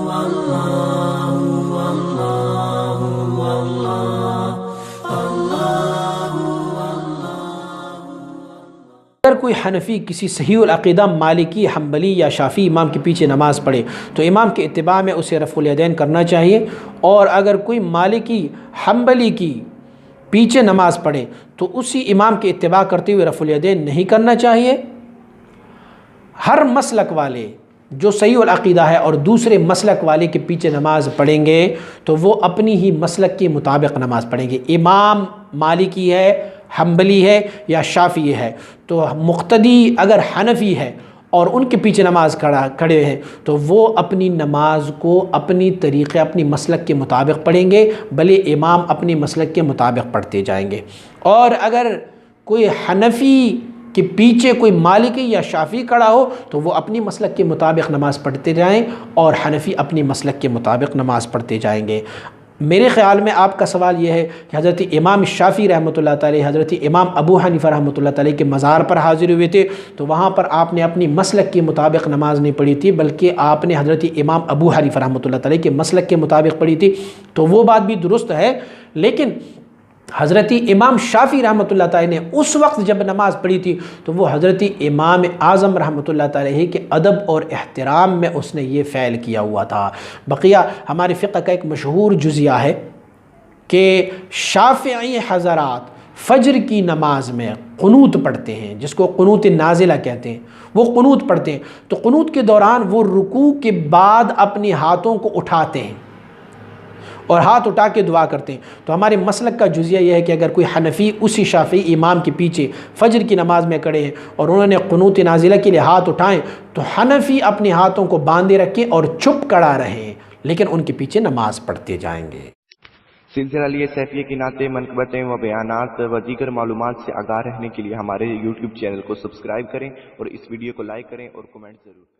اگر کوئی حنفی کسی صحیح العقیدہ مالکی، حنبلی یا شافعی امام کے پیچھے نماز پڑھے تو امام کے اتباع میں اسے رفع الیدین کرنا چاہیے، اور اگر کوئی مالکی، حنبلی کی پیچھے نماز پڑھے تو اسی امام کے اتباع کرتے ہوئے رفع الیدین نہیں کرنا چاہیے۔ ہر مسلک والے جو صحیح العقیدہ ہے اور دوسرے مسلک والے کے پیچھے نماز پڑھیں گے تو وہ اپنی ہی مسلک کے مطابق نماز پڑھیں گے۔ امام مالکی ہے، حنبلی ہے یا شافعی ہے تو مقتدی اگر حنفی ہے اور ان کے پیچھے نماز کھڑے ہیں تو وہ اپنی نماز کو اپنی طریقے، اپنی مسلک کے مطابق پڑھیں گے، بھلے امام اپنی مسلک کے مطابق پڑھتے جائیں گے۔ اور اگر کوئی حنفی کہ پیچھے کوئی مالکی یا شافعی کھڑا ہو تو وہ اپنی مسلک کے مطابق نماز پڑھتے جائیں اور حنفی اپنی مسلک کے مطابق نماز پڑھتے جائیں گے۔ میرے خیال میں آپ کا سوال یہ ہے کہ حضرت امام شافعی رحمۃ اللہ تعالی حضرت امام ابو حنیفہ رحمۃ اللہ تعالی کے مزار پر حاضر ہوئے تھے تو وہاں پر آپ نے اپنی مسلک کے مطابق نماز نہیں پڑھی تھی، بلکہ آپ نے حضرت امام ابو حنیفہ رحمۃ اللہ تعالی کے مسلک کے مطابق پڑھی تھی، تو وہ بات بھی درست ہے۔ لیکن حضرت امام شافعی رحمۃ اللہ تعالی نے اس وقت جب نماز پڑھی تھی تو وہ حضرت امام اعظم رحمۃ اللہ تعالی کے ادب اور احترام میں اس نے یہ فعل کیا ہوا تھا۔ بقیہ ہمارے فقہ کا ایک مشہور جزیہ ہے کہ شافعی حضرات فجر کی نماز میں قنوت پڑھتے ہیں، جس کو قنوت نازلہ کہتے ہیں، وہ قنوت پڑھتے ہیں تو قنوت کے دوران وہ رکوع کے بعد اپنے ہاتھوں کو اٹھاتے ہیں اور ہاتھ اٹھا کے دعا کرتے ہیں۔ تو ہمارے مسلک کا جزیہ یہ ہے کہ اگر کوئی حنفی اسی شافعی امام کے پیچھے فجر کی نماز میں کھڑے ہیں اور انہوں نے قنوت نازلہ کے لیے ہاتھ اٹھائیں تو حنفی اپنے ہاتھوں کو باندھے رکھیں اور چپ کھڑا رہیں، لیکن ان کے پیچھے نماز پڑھتے جائیں گے۔ سلسلہ لیے سیفیہ کی نعتیں، منقبتیں و بیانات و دیگر معلومات سے آگاہ رہنے کے لیے ہمارے YouTube چینل کو سبسکرائب کریں اور اس ویڈیو کو لائک کریں اور کمنٹ ضرور کریں۔